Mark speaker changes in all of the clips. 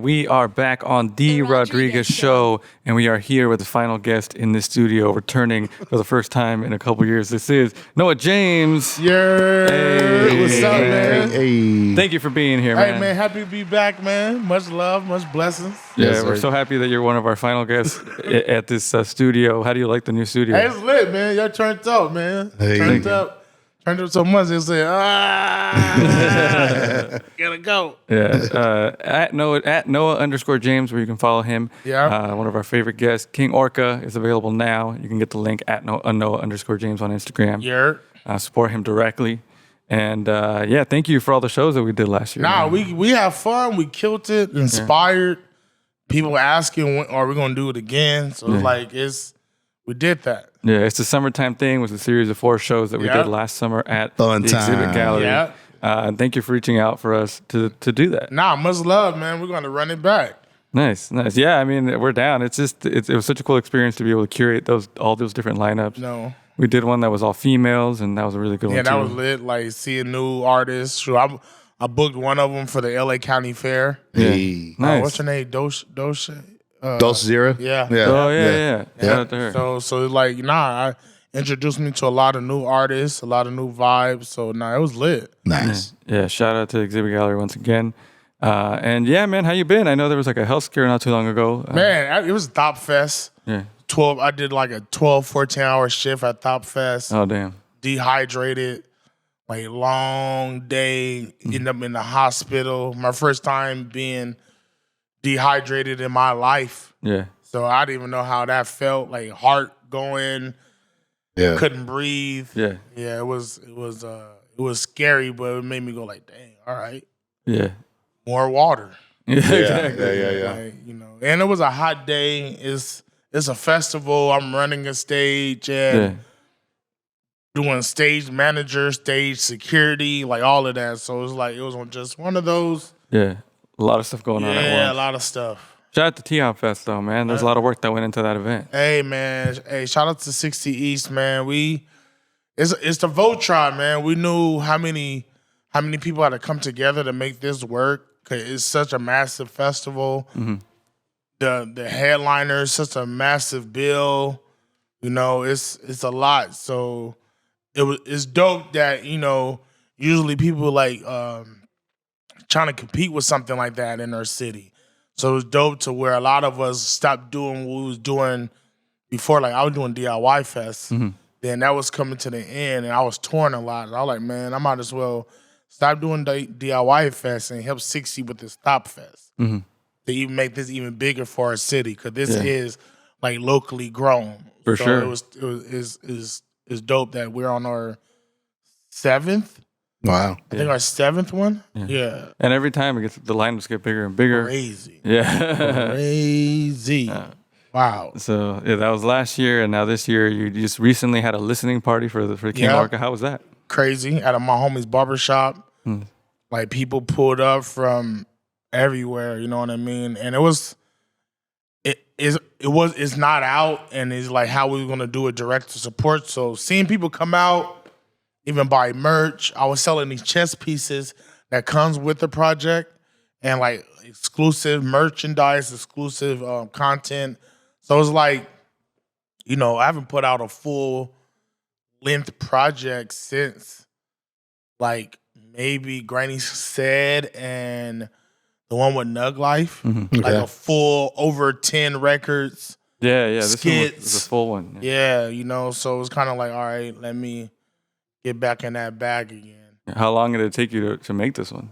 Speaker 1: we are back on The Rodriguez Show, and we are here with the final guest in the studio, returning for the first time in a couple years. This is Noa James.
Speaker 2: Yeah.
Speaker 1: Hey.
Speaker 2: What's up, man?
Speaker 3: Hey.
Speaker 1: Thank you for being here, man.
Speaker 2: Hey, man, happy to be back, man. Much love, much blessings.
Speaker 1: Yeah,
Speaker 3: Yes,
Speaker 1: we're
Speaker 3: sir.
Speaker 1: so happy that you're one of our final guests at this studio. How do you like the new studio?
Speaker 2: Hey, it's lit, man. Y'all turned up, man.
Speaker 3: Hey.
Speaker 2: Turned up so much they said, gotta go.
Speaker 1: Yeah, at Noah_James, where you can follow him.
Speaker 2: Yeah.
Speaker 1: One of our favorite guests, King Orca, is available now. You can get the link at Noah_James on Instagram.
Speaker 2: Yeah.
Speaker 1: Support him directly. And thank you for all the shows that we did last year.
Speaker 2: Nah,
Speaker 1: man.
Speaker 2: we have fun. We killed it, inspired. People asking, when are we gonna do it again? So it's like, we did that.
Speaker 1: Yeah, it's the summertime thing. It was a series of 4 shows that we did last summer at
Speaker 3: Fun
Speaker 1: the
Speaker 3: time.
Speaker 1: Exhibit Gallery.
Speaker 2: Yeah.
Speaker 1: And thank you for reaching out for us to do that.
Speaker 2: Nah, much love, man. We're gonna run it back.
Speaker 1: Nice. Yeah, I mean, we're down. It's just it was such a cool experience to be able to curate all those different lineups.
Speaker 2: No.
Speaker 1: We did one that was all females, and that was a really good one
Speaker 2: Yeah,
Speaker 1: too.
Speaker 2: that was lit. Like seeing new artists. Sure, I booked one of them for the LA County Fair.
Speaker 3: Hey.
Speaker 1: Nice.
Speaker 2: What's her name? Dosh.
Speaker 3: Dose Zero?
Speaker 2: Yeah.
Speaker 1: Oh yeah. Shout out to her.
Speaker 2: So it's like, I introduced me to a lot of new artists, a lot of new vibes. So it was lit.
Speaker 3: Nice.
Speaker 1: Yeah, shout out to Exhibit Gallery once again. And yeah, man, how you been? I know there was like a health scare not too long ago.
Speaker 2: Man, it was Thop Fest.
Speaker 1: Yeah.
Speaker 2: I did like a 12, 14-hour shift at Thop Fest.
Speaker 1: Oh damn.
Speaker 2: Dehydrated, like long day, end up in the hospital. My first time being dehydrated in my life.
Speaker 1: Yeah.
Speaker 2: So I didn't even know how that felt, like heart going,
Speaker 3: Yeah.
Speaker 2: couldn't breathe.
Speaker 1: Yeah.
Speaker 2: Yeah, it was scary, but it made me go like, dang, all right,
Speaker 1: Yeah.
Speaker 2: more water.
Speaker 1: Yeah. Exactly.
Speaker 3: Yeah.
Speaker 2: Like, and it was a hot day. It's a festival. I'm running a stage and doing stage manager, stage security, like all of that. So it was on just one of those.
Speaker 1: Yeah. A lot of stuff going on at
Speaker 2: Yeah, a
Speaker 1: once.
Speaker 2: lot of stuff.
Speaker 1: Shout out to T-Hop Fest though, man. There's a lot of work that went into that event.
Speaker 2: Hey man, shout out to 60 East, man. It's the Voltron, man. We knew how many people had to come together to make this work. 'Cause it's such a massive festival.
Speaker 1: Mm-hmm.
Speaker 2: The headliner is such a massive bill. It's a lot. So it's dope that usually people like trying to compete with something like that in our city. So it was dope to where a lot of us stopped doing what we was doing before. Like I was doing DIY Fest.
Speaker 1: Mm-hmm.
Speaker 2: Then that was coming to the end and I was touring a lot. And I was like, man, I might as well stop doing DIY Fest and help 60 with this Thop Fest.
Speaker 1: Mm-hmm.
Speaker 2: To even make this even bigger for our city. Cause this is like locally grown.
Speaker 1: For sure.
Speaker 2: It's dope that we're on our 7th.
Speaker 3: Wow.
Speaker 2: I think our 7th one. Yeah.
Speaker 1: And every time the lineups get bigger and bigger.
Speaker 2: Crazy.
Speaker 1: Yeah.
Speaker 2: Crazy. Wow.
Speaker 1: So yeah, that was last year, and now this year you just recently had a listening party for King
Speaker 2: Yeah.
Speaker 1: Orca. How was that?
Speaker 2: Crazy. At my homie's barbershop. Like people pulled up from everywhere, you know what I mean? And it's not out, and it's like how we gonna do it direct to support. So seeing people come out, even buy merch. I was selling these chess pieces that comes with the project, and like exclusive merchandise, exclusive content. So it's like, I haven't put out a full length project since like maybe Granny Said and the one with Nug Life.
Speaker 1: Mm-hmm.
Speaker 2: Like a full over 10 records.
Speaker 1: Yeah. This one was
Speaker 2: Skits.
Speaker 1: a full one.
Speaker 2: Yeah, so it's kind of like, all right, let me get back in that bag again.
Speaker 1: How long did it take you to make this one?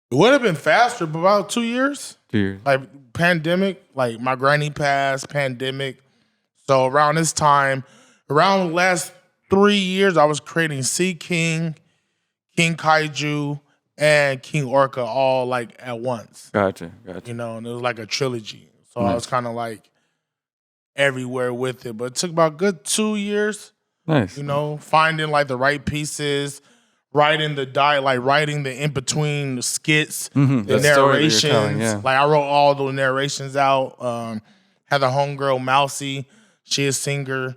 Speaker 2: It would have been faster, but about 2 years.
Speaker 1: 2 years.
Speaker 2: Like pandemic, like my granny passed, pandemic. So around this time, around the last 3 years, I was creating Sea King, King Kaiju, and King Orca all like at once.
Speaker 1: Gotcha.
Speaker 2: And it was like a trilogy. So I was kind of like everywhere with it. But it took about good 2 years,
Speaker 1: Nice.
Speaker 2: finding like the right pieces, writing the in-between skits,
Speaker 1: Mhm.
Speaker 2: the
Speaker 1: That story that you're
Speaker 2: narrations.
Speaker 1: telling, yeah.
Speaker 2: Like I wrote all the narrations out. Had the homegirl Mousy, she is a singer.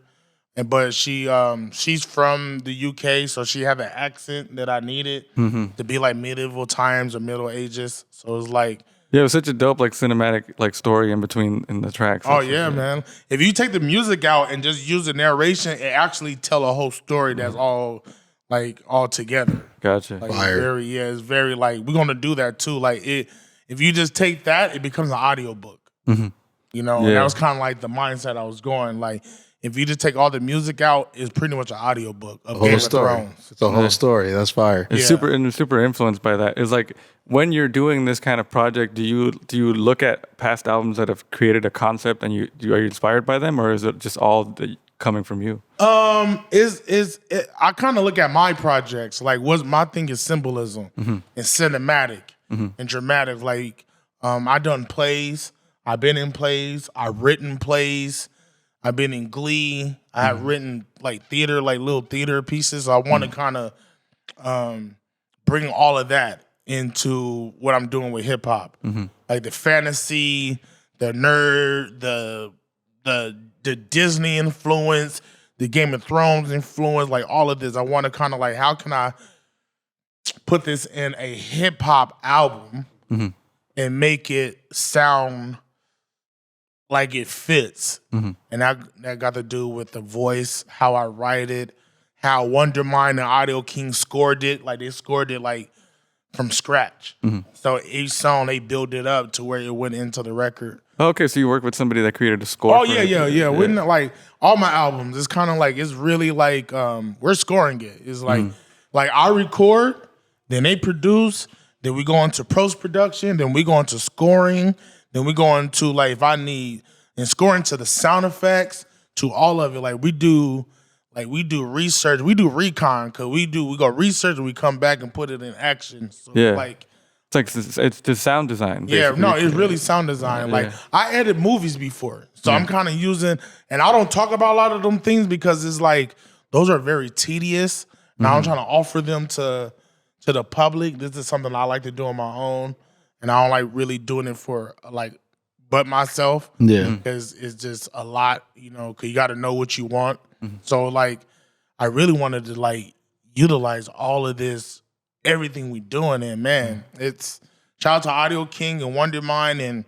Speaker 2: But she's from the UK, so she had the accent that I needed to be like medieval times or Middle Ages. So it was like
Speaker 1: Yeah, it was such a dope like cinematic like story in between in the tracks.
Speaker 2: Oh yeah, man. If you take the music out and just use the narration, it actually tell a whole story that's all together.
Speaker 1: Gotcha.
Speaker 2: Like
Speaker 3: Fire.
Speaker 2: it's very like we're gonna do that too. Like if you just take that, it becomes an audiobook. You know, and
Speaker 1: Yeah.
Speaker 2: that was kind of like the mindset I was going. Like if you just take all the music out, it's pretty much an audiobook of Game
Speaker 3: Whole
Speaker 2: of
Speaker 3: story.
Speaker 2: Thrones.
Speaker 3: It's a whole story. That's fire.
Speaker 1: It's
Speaker 2: Yeah.
Speaker 1: super influenced by that. It's like when you're doing this kind of project, do you look at past albums that have created a concept and are you inspired by them, or is it just all coming from you?
Speaker 2: I kind of look at my projects like what my thing is symbolism and cinematic and dramatic. Like I done plays, I've been in plays, I've written plays, I've been in Glee, I have written like theater, like little theater pieces. So I want to kind of bring all of that into what I'm doing with hip hop, like the fantasy, the nerd, the Disney influence, the Game of Thrones influence, like all of this. I want to kind of like, how can I put this in a hip hop album and make it sound like it fits? And that got to do with the voice, how I write it, how Wondermind and Audio King scored it. Like they scored it like from scratch. So each song they built it up to where it went into the record.
Speaker 1: Okay, so you work with somebody that created a score.
Speaker 2: Oh
Speaker 1: for
Speaker 2: yeah,
Speaker 1: it.
Speaker 2: yeah. We're not, like all my albums. It's kind of like it's really like we're scoring it. It's like I record, then they produce, then we go into post production, then we go into scoring, then we go into like if I need and scoring to the sound effects to all of it. Like we do research, we do recon because we go research and we come back and put it in action. So
Speaker 1: Yeah.
Speaker 2: like.
Speaker 1: It's the sound design.
Speaker 2: Yeah,
Speaker 1: basically.
Speaker 2: no, it's really sound design. Like I edit movies before, so I'm kind of using, and I don't talk about a lot of them things because it's like those are very tedious. Now I'm trying to offer them to the public. This is something I like to do on my own, and I don't like really doing it for like but myself.
Speaker 3: Yeah.
Speaker 2: Because it's just a lot, you know. Because you got to know what you want. So like, I really wanted to like utilize all of this. Everything we doing, and man, it's shout out to Audio King and Wondermind and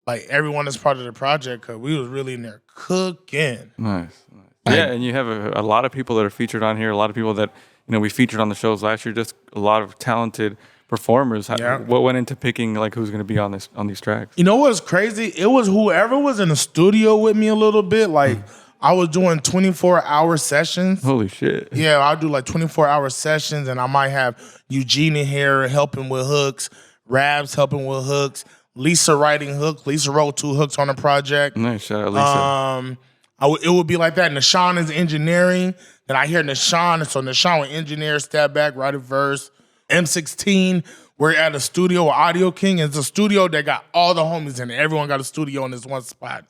Speaker 2: like everyone that's part of the project because we was really in there cooking.
Speaker 1: Nice. Yeah, and you have a lot of people that are featured on here. A lot of people that we featured on the shows last year. Just a lot of talented performers.
Speaker 2: Yeah.
Speaker 1: What went into picking like who's going to be on these tracks?
Speaker 2: You know what's crazy? It was whoever was in the studio with me a little bit. Like I was doing 24-hour sessions.
Speaker 1: Holy shit!
Speaker 2: Yeah, I'll do like 24-hour sessions, and I might have Eugene in here helping with hooks, Rabs helping with hooks, Lisa writing hooks. Lisa wrote 2 hooks on the project.
Speaker 1: Nice, shout out Lisa.
Speaker 2: It would be like that. Nashawn is engineering. Then I hear Nashawn, and so Nashawn would engineer, step back, write a verse. M16, we're at a studio with Audio King. It's a studio that got all the homies in it. Everyone got a studio in this one spot.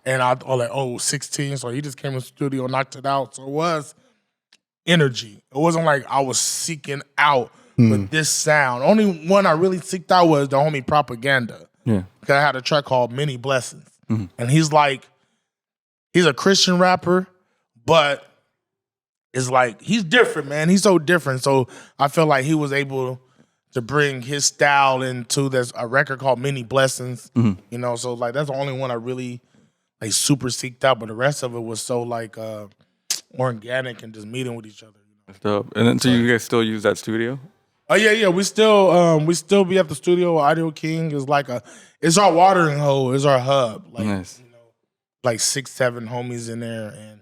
Speaker 2: And I was like, 16. So he just came in the studio, knocked it out. So it was energy. It wasn't like I was seeking out with this sound. Only one I really seeked out was the homie Propaganda.
Speaker 1: Yeah.
Speaker 2: Because I had a track called Many Blessings. And he's a Christian rapper, but it's like, he's different, man. He's so different. So I feel like he was able to bring his style into there's a record called Many Blessings. You know, so like that's the only one I really like super seeked out, but the rest of it was so like organic and just meeting with each other. You know?
Speaker 1: That's dope. And then so you guys still use that studio?
Speaker 2: Oh yeah. We still be at the studio. Audio King is like it's our watering hole, it's our hub. Like
Speaker 1: Nice.
Speaker 2: like 6-7 homies in there and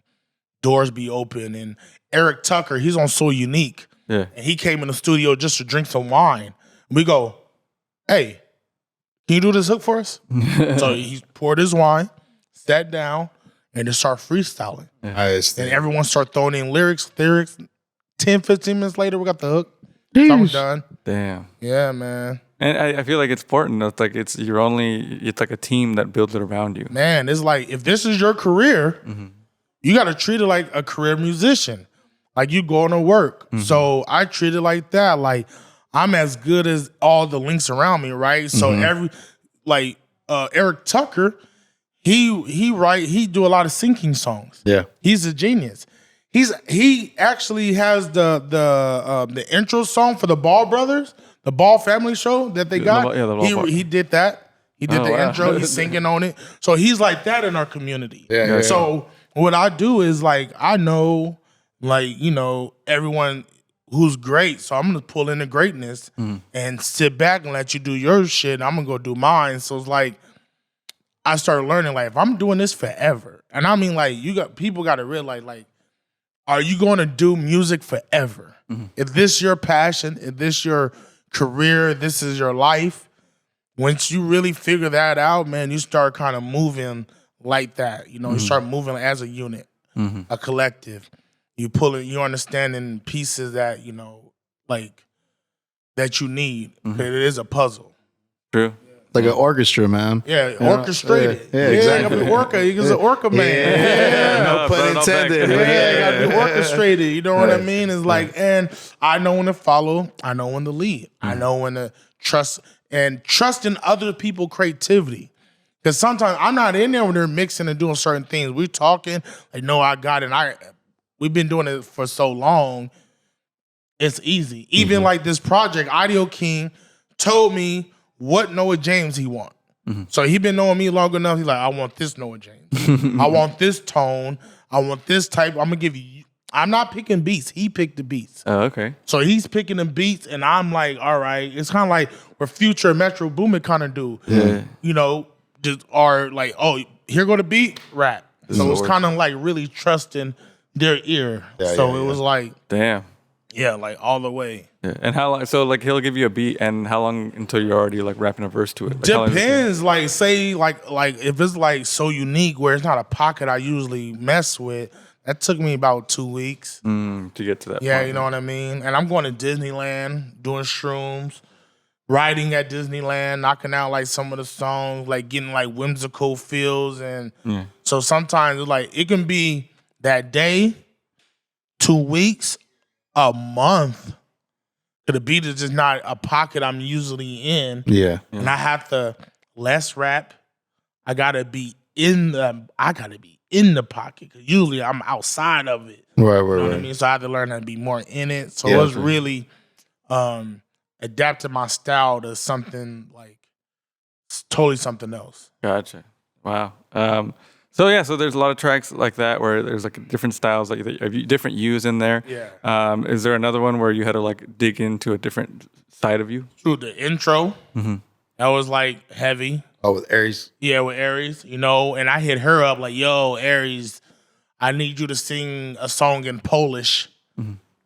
Speaker 2: doors be open. And Eric Tucker, he's on So Unique.
Speaker 1: Yeah.
Speaker 2: And he came in the studio just to drink some wine. We go, hey, can you do this hook for us? So he poured his wine, sat down, and just started freestyling.
Speaker 3: Nice.
Speaker 2: And everyone started throwing in lyrics. 10, 15 minutes later, we got the hook. Song done.
Speaker 1: Damn.
Speaker 2: Yeah, man.
Speaker 1: And I feel like it's important. It's like it's like a team that builds it around you.
Speaker 2: Man, it's like if this is your career, you got to treat it like a career musician. Like you going to work. So I treat it like that. Like I'm as good as all the links around me, right? So Eric Tucker, he do a lot of sinking songs.
Speaker 3: Yeah.
Speaker 2: He's a genius. He actually has the intro song for the Ball Brothers, the Ball family show that they got.
Speaker 1: The Ball
Speaker 2: He did that. He did the
Speaker 1: wow.
Speaker 2: intro. He's singing on it. So he's like that in our community.
Speaker 3: Yeah.
Speaker 2: So what I do is like I know, like everyone who's great. So I'm gonna pull in the greatness and sit back and let you do your shit. I'm gonna go do mine. So it's like I started learning like if I'm doing this forever, and I mean like people got to realize like. Are you going to do music forever? If this your passion, if this your career, this is your life, once you really figure that out, man, you start kind of moving like that. You start moving as a unit, a collective. You you understanding pieces that, like that you need. It is a puzzle.
Speaker 1: True.
Speaker 3: Like an orchestra, man.
Speaker 2: Yeah, orchestrated.
Speaker 3: Yeah, exactly.
Speaker 2: I mean, Orca, he's an Orca man.
Speaker 3: Yeah, no pun intended.
Speaker 2: Yeah, you gotta be orchestrated. You know what I mean? It's like, and I know when to follow. I know when to lead. I know when to trust in other people's creativity. Because sometimes I'm not in there when they're mixing and doing certain things. We're talking like, no, I got it. We've been doing it for so long. It's easy. Even like this project, Audio King told me what Noa James he want. So he been knowing me long enough. He's like, I want this Noa James. I want this tone. I want this type. I'm gonna give you. I'm not picking beats. He picked the beats.
Speaker 1: Oh, okay.
Speaker 2: So he's picking the beats, and I'm like, all right. It's kind of like what Future and Metro Boomin kind of do.
Speaker 1: Yeah.
Speaker 2: Just are like, oh, here go the beat, rap. So it's kind of like really trusting their ear. It was like,
Speaker 1: Damn.
Speaker 2: yeah, like all the way.
Speaker 1: Yeah. And how long? So like he'll give you a beat, and how long until you're already like rapping a verse to it? Like, how long does it take?
Speaker 2: Depends. Like say like if it's like so unique where it's not a pocket I usually mess with. That took me about 2 weeks.
Speaker 1: To get to that.
Speaker 2: Yeah,
Speaker 1: point.
Speaker 2: you know what I mean. And I'm going to Disneyland, doing shrooms, riding at Disneyland, knocking out like some of the songs, like getting like whimsical feels, and so sometimes it's like it can be that day, 2 weeks, a month. The beat is just not a pocket I'm usually in.
Speaker 3: Yeah.
Speaker 2: And I have to less rap. I gotta be in the pocket. Cause usually I'm outside of it.
Speaker 3: Right.
Speaker 2: You know what I mean? So I had to learn how to be more in it. So it was really adapting my style to something like totally something else.
Speaker 1: Gotcha. Wow. So there's a lot of tracks like that where there's like different styles, like different yous in there.
Speaker 2: Yeah.
Speaker 1: Is there another one where you had to like dig into a different side of you?
Speaker 2: Through the intro, that was like heavy.
Speaker 3: Oh, with Aries.
Speaker 2: Yeah, with Aries, and I hit her up like, yo, Aries, I need you to sing a song in Polish.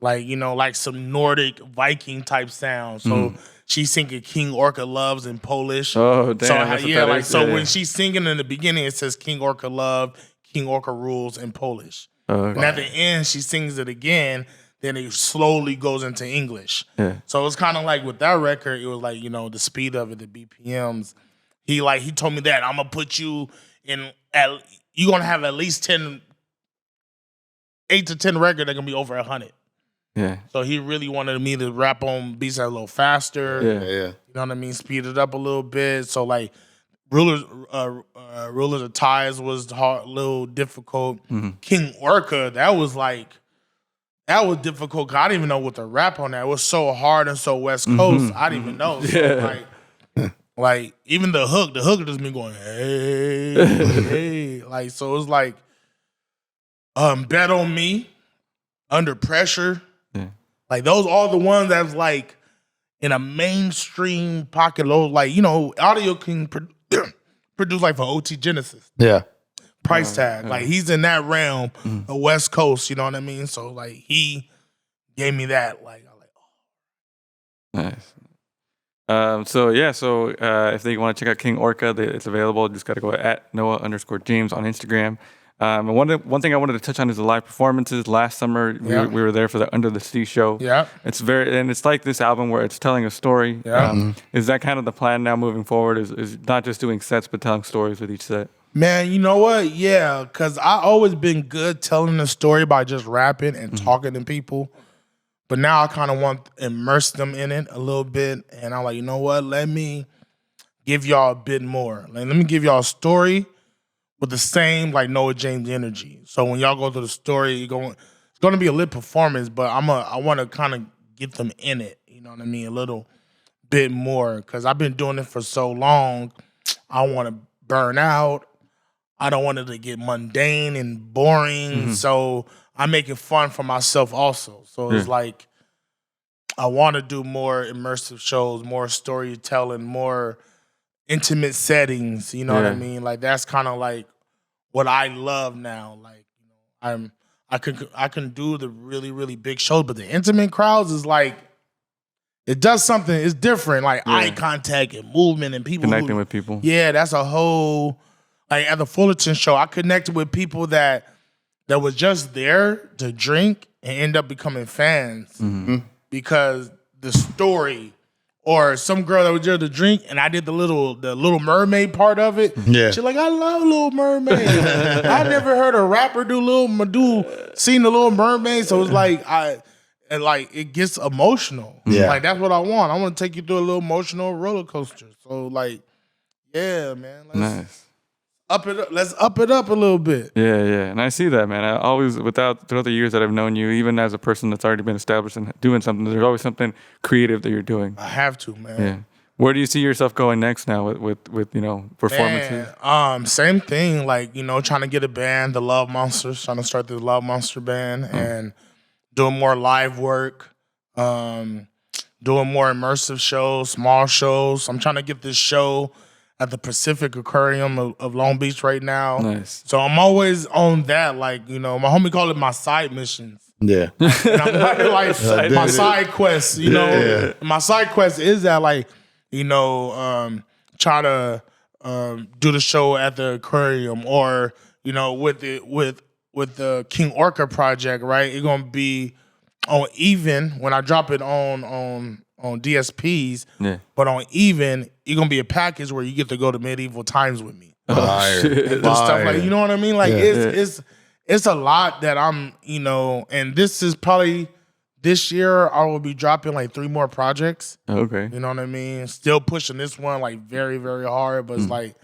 Speaker 2: Like, like some Nordic Viking type sound. So she's singing King Orca Loves in Polish.
Speaker 1: Oh, damn.
Speaker 2: When she's singing in the beginning, it says King Orca Love, King Orca Rules in Polish.
Speaker 1: Okay.
Speaker 2: And at the end, she sings it again. Then it slowly goes into English.
Speaker 1: Yeah.
Speaker 2: So it's kind of like with that record, it was like, the speed of it, the BPMs. He told me that I'm gonna put you in you're gonna have at least 8 to 10 records that are gonna be over 100.
Speaker 1: Yeah.
Speaker 2: So he really wanted me to rap on beats that a little faster.
Speaker 1: Yeah.
Speaker 3: Yeah.
Speaker 2: You know what I mean? Speed it up a little bit. So like Rulers of Ties was hard, a little difficult. King Orca, that was difficult. 'Cause I didn't even know what to rap on that. It was so hard and so West Coast. I didn't even know. So like even the hook just me going, hey, hey. Like, so it was like Bet on Me, Under Pressure.
Speaker 1: Yeah.
Speaker 2: Like those are the ones that's like in a mainstream pocket. Like, Audio King produced like for OT Genesis.
Speaker 3: Yeah.
Speaker 2: Price tag. Like he's in that realm of West Coast, you know what I mean? So like he gave me that. Like I like,
Speaker 1: Nice. So if they want to check out King Orca, it's available. Just got to go at Noa_James on Instagram. And one thing I wanted to touch on is the live performances. Last summer, we were there for the Under the Sea show.
Speaker 2: Yeah.
Speaker 1: It's like this album where it's telling a story.
Speaker 2: Yeah.
Speaker 1: Is that kind of the plan now moving forward? Is not just doing sets, but telling stories with each set?
Speaker 2: Man, you know what? Yeah, because I always been good telling the story by just rapping and talking to people. But now I kind of want to immerse them in it a little bit. And I'm like, you know what? Let me give y'all a bit more. Like, let me give y'all a story with the same like Noa James energy. So when y'all go through the story, it's gonna be a lit performance, but I want to kind of get them in it. You know what I mean? A little bit more because I've been doing it for so long. I want to burn out. I don't want it to get mundane and boring. So I make it fun for myself also. So it's like I want to do more immersive shows, more storytelling, more intimate settings. You know what I mean? Like that's kind of like what I love now. Like I can do the really really big shows, but the intimate crowds is like it does something. It's different, like eye contact and movement and people
Speaker 1: Connecting with people.
Speaker 2: Yeah, that's a whole. Like at the Fullerton show, I connected with people that was just there to drink and end up becoming fans because the story, or some girl that was there to drink and I did the Little Mermaid part of it.
Speaker 3: Yeah.
Speaker 2: She's like, I love Little Mermaid. I never heard a rapper sing the Little Mermaid, so it's like it gets emotional.
Speaker 3: Yeah.
Speaker 2: Like that's what I want. I want to take you through a little emotional roller coaster. So like, yeah, man.
Speaker 1: Nice.
Speaker 2: Up it up. Let's up it up a little bit.
Speaker 1: Yeah, and I see that, man. I always, throughout the years that I've known you, even as a person that's already been established and doing something, there's always something creative that you're doing.
Speaker 2: I have to, man.
Speaker 1: Yeah. Where do you see yourself going next now with performances?
Speaker 2: Man, same thing. Like trying to get a band, the Love Monsters, trying to start the Love Monster band, and doing more live work, doing more immersive shows, small shows. I'm trying to get this show at the Pacific Aquarium of Long Beach right now.
Speaker 1: Nice.
Speaker 2: So I'm always on that. Like, my homie call it my side missions.
Speaker 3: Yeah.
Speaker 2: And I'm like my side quests,
Speaker 3: Yeah.
Speaker 2: My side quest is that try to do the show at the aquarium, or, with the King Orca project, right? It's gonna be on Even when I drop it on DSPs.
Speaker 1: Yeah.
Speaker 2: But on Even, it's gonna be a package where you get to go to medieval times with me.
Speaker 3: Fire.
Speaker 2: And stuff like, you know what I mean? Like it's a lot that I'm, and this is probably this year I will be dropping like 3 more projects.
Speaker 1: Okay.
Speaker 2: You know what I mean? Still pushing this one like very, very hard, but it's like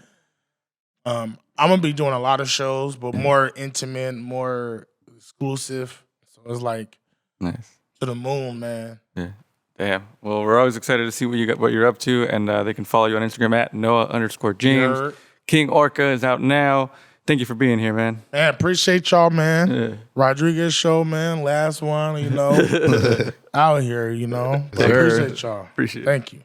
Speaker 2: I'm gonna be doing a lot of shows, but more intimate, more exclusive. So it's like
Speaker 1: Nice.
Speaker 2: to the moon, man.
Speaker 1: Yeah. Damn. Well, we're always excited to see what you're up to, and they can follow you on Instagram at Noa_James.
Speaker 2: Nerd.
Speaker 1: King Orca is out now. Thank you for being here, man.
Speaker 2: Man, appreciate y'all, man.
Speaker 1: Yeah.
Speaker 2: Rodriguez show, man. Last one, out here, But I appreciate y'all.
Speaker 1: Appreciate it.
Speaker 2: Thank you.